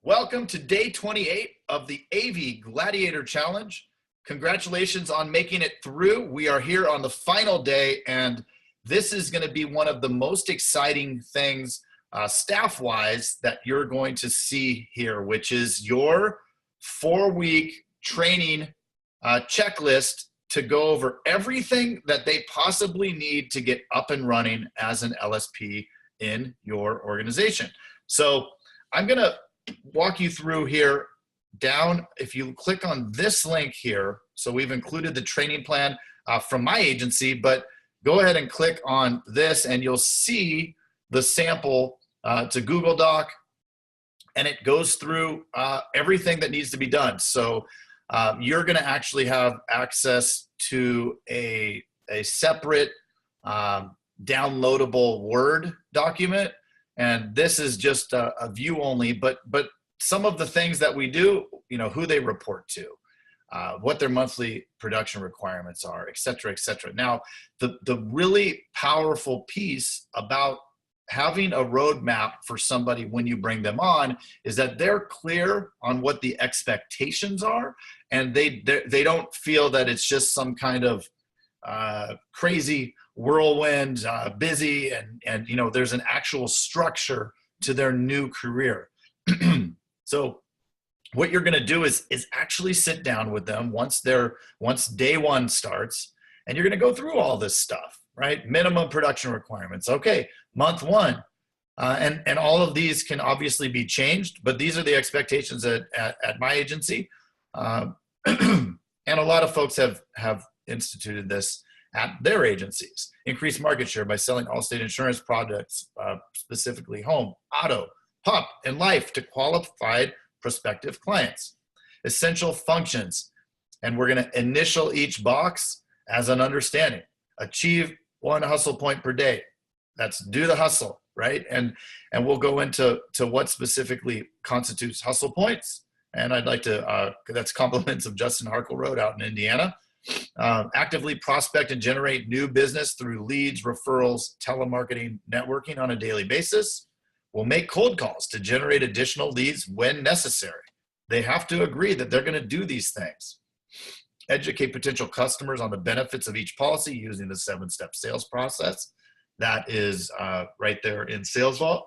Welcome to day 28 of the AV Gladiator Challenge. Congratulations on making it through. We are here on the final day, and this is going to be one of the most exciting things staff-wise that you're going to see here, which is your 4-week training checklist to go over everything that they possibly need to get up and running as an LSP in your organization. So I'm going to walk you through here down. If you click on this link here, so we've included the training plan from my agency, but go ahead and click on this and you'll see the sample. It's a Google Doc, and it goes through everything that needs to be done. So you're going to actually have access to a separate downloadable Word document. And this is just a view only, but some of the things that we do, you know, who they report to, what their monthly production requirements are, et cetera, et cetera. Now, the really powerful piece about having a roadmap for somebody when you bring them on is that they're clear on what the expectations are, and they don't feel that it's just some kind of crazy whirlwind, busy, and you know, there's an actual structure to their new career. So what you're going to do is actually sit down with them once day one starts, and you're going to go through all this stuff, right? Minimum production requirements. Okay, month one. And all of these can obviously be changed, but these are the expectations at my agency. And a lot of folks have instituted this at their agencies. Increase market share by selling Allstate insurance products, specifically home, auto, PUP, and life to qualified prospective clients. Essential functions, and we're going to initial each box as an understanding. Achieve 1 hustle point per day. That's do the hustle, right? And we'll go into what specifically constitutes hustle points. And I'd like to, that's compliments of Justin Harkleroad out in Indiana. Actively prospect and generate new business through leads, referrals, telemarketing, networking on a daily basis. We'll make cold calls to generate additional leads when necessary. They have to agree that they're going to do these things. Educate potential customers on the benefits of each policy using the 7-step sales process. That is right there in Sales Vault.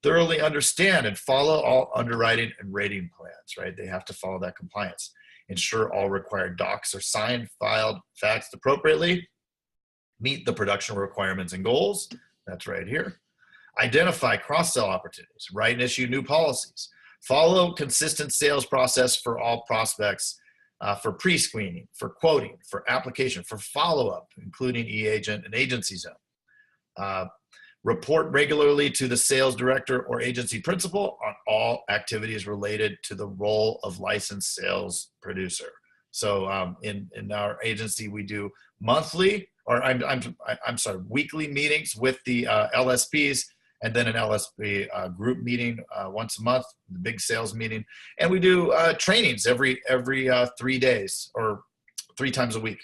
Thoroughly understand and follow all underwriting and rating plans, right? They have to follow that compliance. Ensure all required docs are signed, filed, faxed appropriately. Meet the production requirements and goals. That's right here. Identify cross-sell opportunities. Write and issue new policies. Follow consistent sales process for all prospects, for pre-screening, for quoting, for application, for follow-up, including e-agent and agency zone. Report regularly to the sales director or agency principal on all activities related to the role of licensed sales producer. So in our agency, we do monthly, or I'm sorry, weekly meetings with the LSPs, and then an LSP group meeting once a month, the big sales meeting, and we do trainings every 3 days or 3 times a week.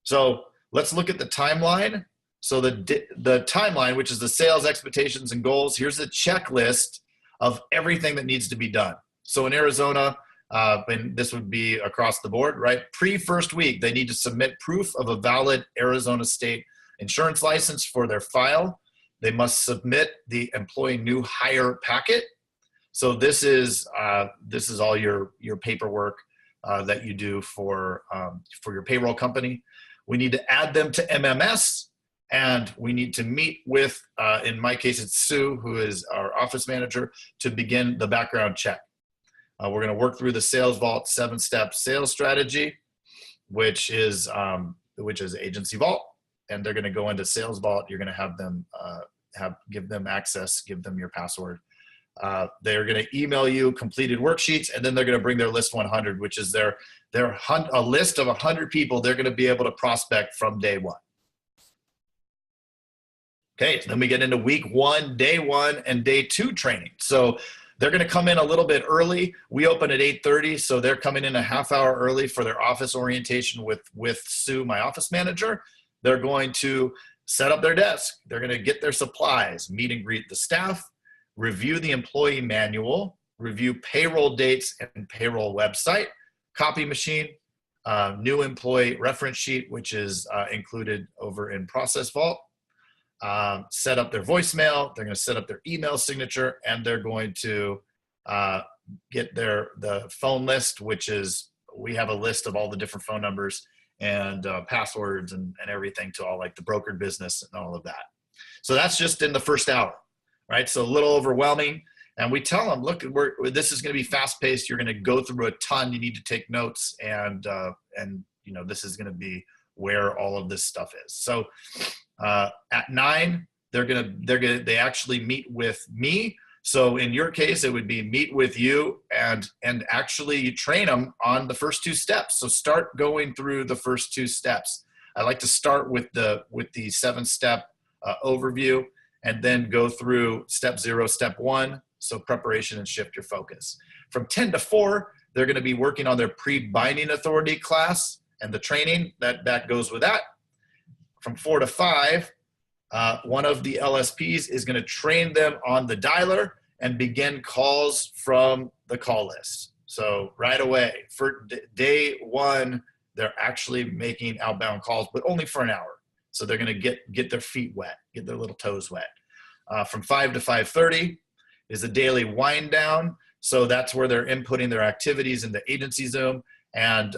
So let's look at the timeline. So the timeline, which is the sales expectations and goals, here's a checklist of everything that needs to be done. So in Arizona, and this would be across the board, right? Pre-first week, they need to submit proof of a valid Arizona state insurance license for their file. They must submit the employee new hire packet. So this is all your paperwork that you do for your payroll company. We need to add them to MMS. And we need to meet with, in my case, it's Sue, who is our office manager, to begin the background check. We're going to work through the Sales Vault 7-step sales strategy, which is Agency Vault, and they're going to go into Sales Vault. You're going to have them give them access, give them your password. They're going to email you completed worksheets, and then they're going to bring their list 100, which is a list of 100 people they're going to be able to prospect from day one. Okay, so then we get into week 1, day 1, and day 2 training. So they're going to come in a little bit early. We open at 8:30, so they're coming in a half hour early for their office orientation with Sue, my office manager. They're going to set up their desk. They're going to get their supplies, meet and greet the staff, review the employee manual, review payroll dates and payroll website, copy machine, new employee reference sheet, which is included over in Process Vault, set up their voicemail, they're going to set up their email signature, and they're going to get the phone list, which is, we have a list of all the different phone numbers and passwords and everything to all like the brokered business and all of that. So that's just in the first hour, right? So a little overwhelming. And we tell them, look, this is going to be fast paced. You're going to go through a ton. You need to take notes, and you know, this is going to be where all of this stuff is. So at 9, they actually meet with me. So in your case, it would be meet with you and actually you train them on the first 2 steps. So start going through the first 2 steps. I like to start with the 7-step overview and then go through step 0, step 1. So preparation and shift your focus. From 10 to 4, they're going to be working on their pre-binding authority class and the training that goes with that. From 4 to 5, one of the LSPs is going to train them on the dialer and begin calls from the call list. So right away, for day 1, they're actually making outbound calls, but only for an hour. So they're going to get their feet wet, get their little toes wet. From 5 to 5:30 is a daily wind down. So that's where they're inputting their activities in the agency Zoom. And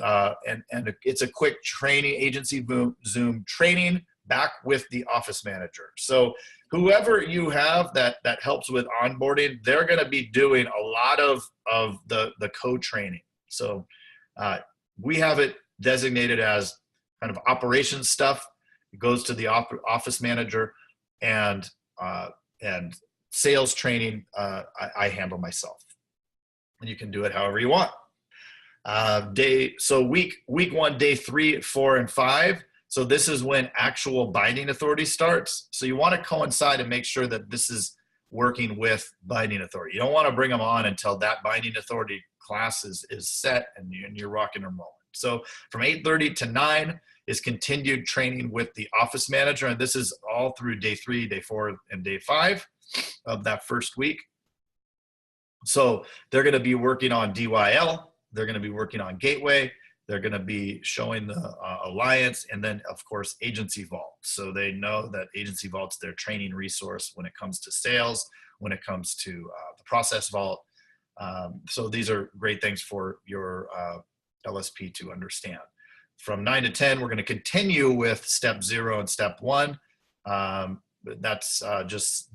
it's a quick training, agency Zoom training back with the office manager. So whoever you have that helps with onboarding, they're going to be doing a lot of the co-training. So we have it designated as kind of operations stuff. It goes to the office manager, and sales training I handle myself. And you can do it however you want. Week 1, day 3, 4, and 5. So this is when actual binding authority starts. So you want to coincide and make sure that this is working with binding authority. You don't want to bring them on until that binding authority class is set and you're rocking and rolling. So from 8:30 to 9 is continued training with the office manager. And this is all through day 3, day 4, and day 5 of that first week. So they're going to be working on DYL. They're going to be working on Gateway. They're going to be showing the Alliance, and then, of course, Agency Vault. So they know that Agency Vault's their training resource when it comes to sales, when it comes to the Process Vault. So these are great things for your LSP to understand. From 9 to 10, we're going to continue with step 0 and step 1. That's just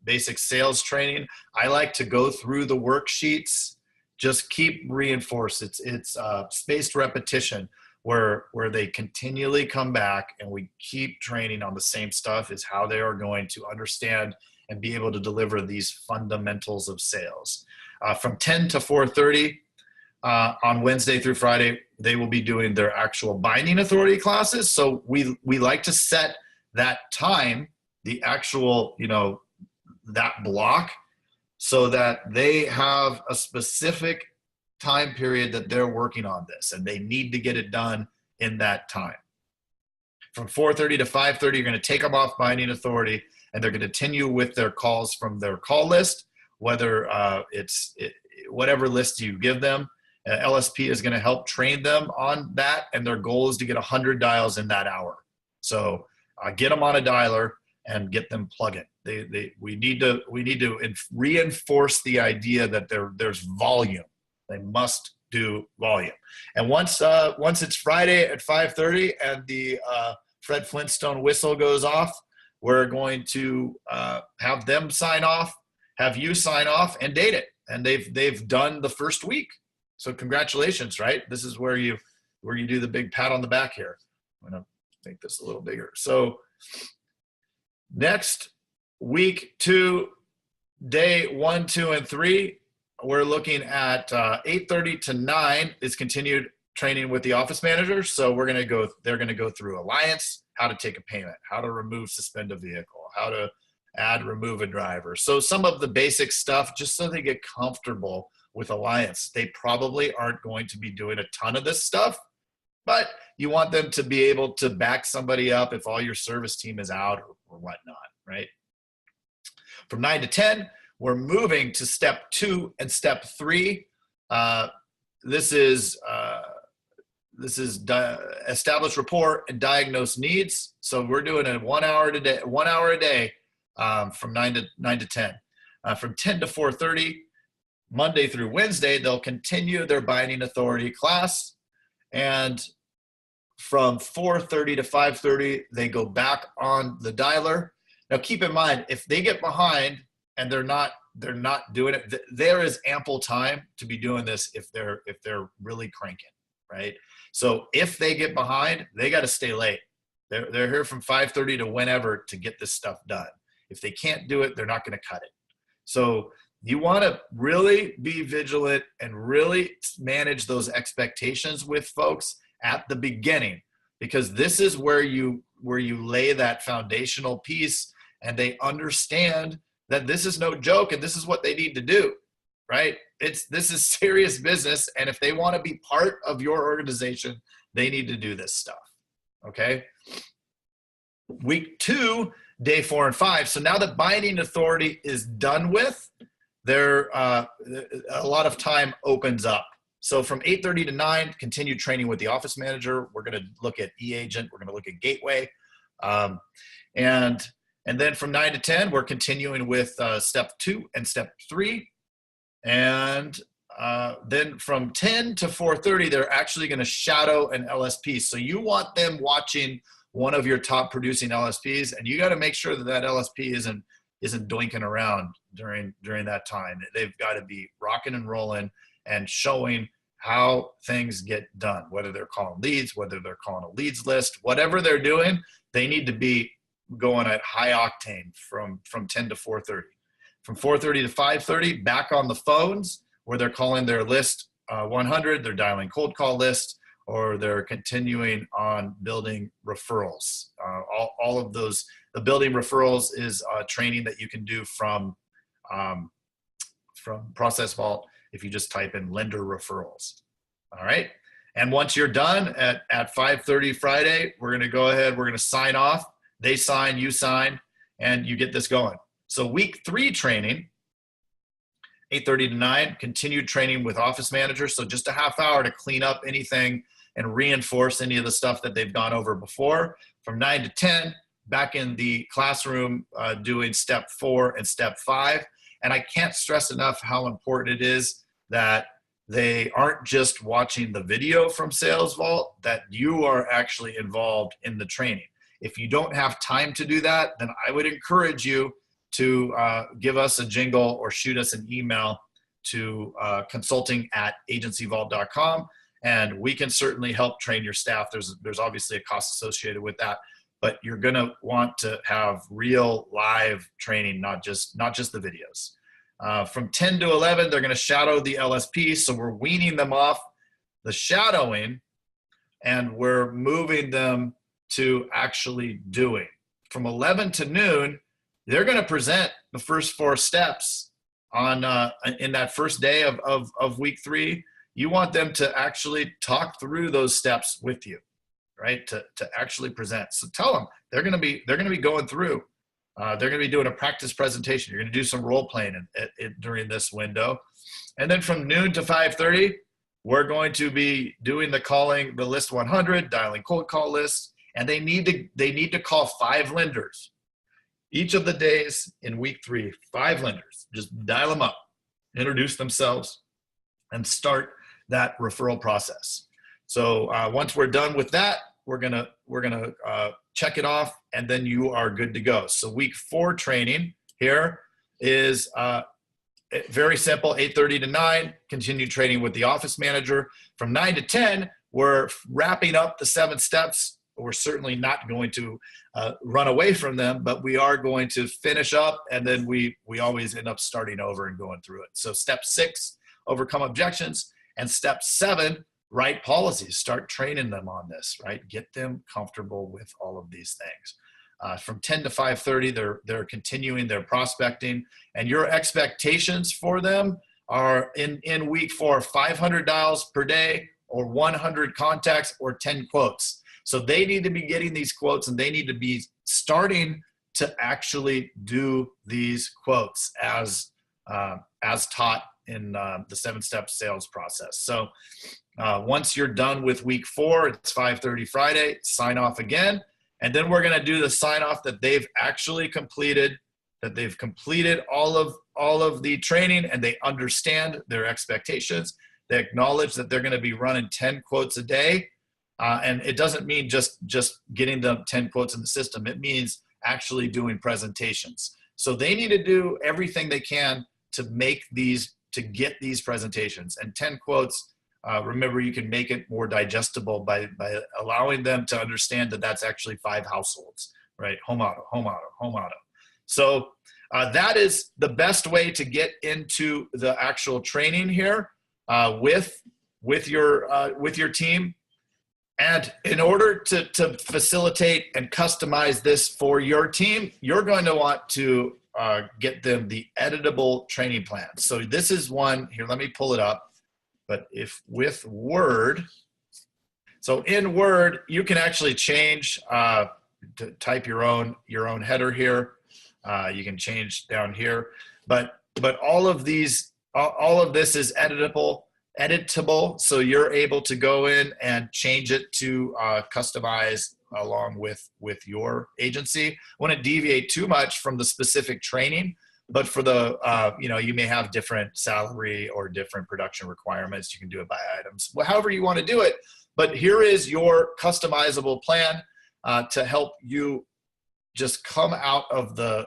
basic sales training. I like to go through the worksheets. Just keep reinforce. It's spaced repetition where they continually come back, and we keep training on the same stuff, is how they are going to understand and be able to deliver these fundamentals of sales. From 10 to 4:30 on Wednesday through Friday, they will be doing their actual binding authority classes. So we like to set that time, the actual, that block, so that they have a specific time period that they're working on this, and they need to get it done in that time. From 4:30 to 5:30, you're going to take them off binding authority, and they're going to continue with their calls from their call list, whether whatever list you give them. LSP is going to help train them on that, and their goal is to get 100 dials in that hour. So get them on a dialer and get them plugging. We need to reinforce the idea that there's volume. They must do volume. And once it's Friday at 5:30 and the Fred Flintstone whistle goes off, we're going to have them sign off, have you sign off, and date it. And they've done the first week. So congratulations, right? This is where you do the big pat on the back here. I'm gonna make this a little bigger. So next, week 2, day 1, 2, and 3, we're looking at 8:30 to 9 is continued training with the office manager. So they're gonna go through Alliance, how to take a payment, how to remove, suspend a vehicle, how to add, remove a driver. So some of the basic stuff, just so they get comfortable with Alliance. They probably aren't going to be doing a ton of this stuff, but you want them to be able to back somebody up if all your service team is out or whatnot, right? From 9 to 10, we're moving to step 2 and step 3. This is establish rapport and diagnose needs. So we're doing it 1 hour a day, from 9 to 10. From 10 to 4:30, Monday through Wednesday, they'll continue their binding authority class. And from 4:30 to 5:30, they go back on the dialer. Now, keep in mind, if they get behind and they're not doing it, there is ample time to be doing this if they're really cranking, right? So if they get behind, they got to stay late. They're here from 5:30 to whenever to get this stuff done. If they can't do it, they're not going to cut it. So you want to really be vigilant and really manage those expectations with folks at the beginning, because this is where you lay that foundational piece, and they understand that this is no joke and this is what they need to do, right? This is serious business, and if they want to be part of your organization, they need to do this stuff. Okay. Week 2, day 4 and 5. So now that binding authority is done with, a lot of time opens up. So from 8:30 to 9, continue training with the office manager. We're going to look at e-agent. We're going to look at gateway. And then from 9 to 10, we're continuing with step 2 and step 3. And then from 10 to 4:30, they're actually going to shadow an LSP. So you want them watching one of your top producing LSPs, and you got to make sure that LSP isn't doinking around during that time. They've got to be rocking and rolling and showing how things get done, whether they're calling leads, whether they're calling a leads list, whatever they're doing, they need to be going at high octane from 10 to 4:30. From 4:30 to 5:30, back on the phones where they're calling their list 100, they're dialing cold call lists, or they're continuing on building referrals. All of those, the building referrals is training that you can do from Process Vault if you just type in lender referrals. All right. And once you're done at 5:30 Friday, we're going to go ahead, we're going to sign off. They sign, you sign, and you get this going. So week 3 training, 8:30 to 9, continued training with office managers. So just a half hour to clean up anything and reinforce any of the stuff that they've gone over before. From 9 to 10, back in the classroom doing step 4 and step 5. And I can't stress enough how important it is that they aren't just watching the video from Sales Vault, that you are actually involved in the training. If you don't have time to do that, then I would encourage you to give us a jingle or shoot us an email to consulting@agencyvault.com, and we can certainly help train your staff. There's obviously a cost associated with that, but you're going to want to have real live training, not just the videos. From 10 to 11, they're going to shadow the LSP. So we're weaning them off the shadowing, and we're moving them to actually doing. From 11 to noon, they're going to present the first 4 steps on in that first day of week 3. You want them to actually talk through those steps with you, right? To actually present. So tell them they're going to be going through. They're going to be doing a practice presentation. You're going to do some role playing during this window, and then from noon to 5:30, we're going to be doing the list 100, dialing cold call lists, and they need to call 5 lenders each of the days in week 3. 5 lenders. Just dial them up, introduce themselves, and start that referral process. So once we're done with that, we're gonna check it off, and then you are good to go. So week 4 training here is very simple. 8:30 to 9, continue training with the office manager. From 9 to 10, we're wrapping up the 7 steps. We're certainly not going to run away from them, but we are going to finish up, and then we always end up starting over and going through it. So step 6, overcome objections, and step 7, write policies. Start training them on this, right? Get them comfortable with all of these things. From 10 to 5:30, they're continuing their prospecting, and your expectations for them are in week 4, 500 dials per day, or 100 contacts, or 10 quotes. So they need to be getting these quotes, and they need to be starting to actually do these quotes as as taught in the 7-step sales process. So once you're done with week 4, it's 5:30 Friday, sign off again. And then we're going to do the sign off that they've actually completed, that they've completed all of the training and they understand their expectations. They acknowledge that they're going to be running 10 quotes a day. And it doesn't mean just getting the 10 quotes in the system. It means actually doing presentations. So they need to do everything they can to get these presentations. And 10 quotes, remember, you can make it more digestible by allowing them to understand that that's actually 5 households, right? Home auto, home auto, home auto. So that is the best way to get into the actual training here with your team. And in order to facilitate and customize this for your team, you're going to want to get them the editable training plan. So this is one here. Let me pull it up. But if with Word, so in Word, you can actually change to type your own header here. You can change down here, but all of this is editable. So you're able to go in and change it to customize along with your agency. Wouldn't deviate too much from the specific training, but for the you may have different salary or different production requirements. You can do it by items, however you want to do it. But here is your customizable plan to help you just come out of the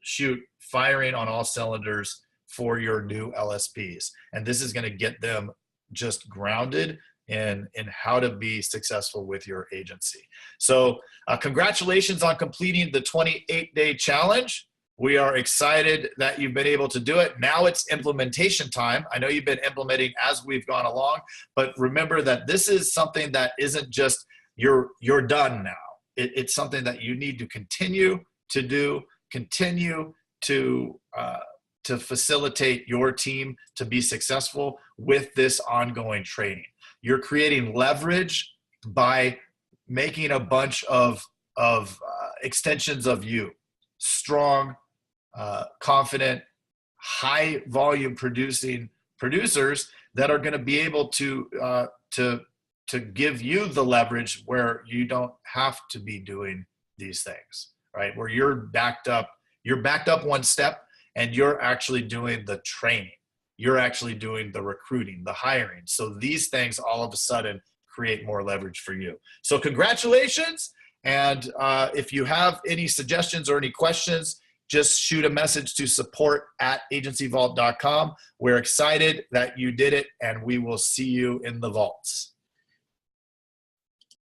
chute firing on all cylinders for your new LSPs. And this is going to get them just grounded in how to be successful with your agency. So congratulations on completing the 28-day challenge. We are excited that you've been able to do it. Now it's implementation time. I know you've been implementing as we've gone along, but remember that this is something that isn't just you're done now. It's something that you need to continue to do, continue to facilitate your team to be successful with this ongoing training. You're creating leverage by making a bunch of extensions of you, strong, confident, high volume producers that are going to be able to give you the leverage where you don't have to be doing these things, right? Where you're backed up one step and you're actually doing the training. You're actually doing the recruiting, the hiring. So these things all of a sudden create more leverage for you. So congratulations. And if you have any suggestions or any questions, just shoot a message to support@agencyvault.com. We're excited that you did it, and we will see you in the vaults.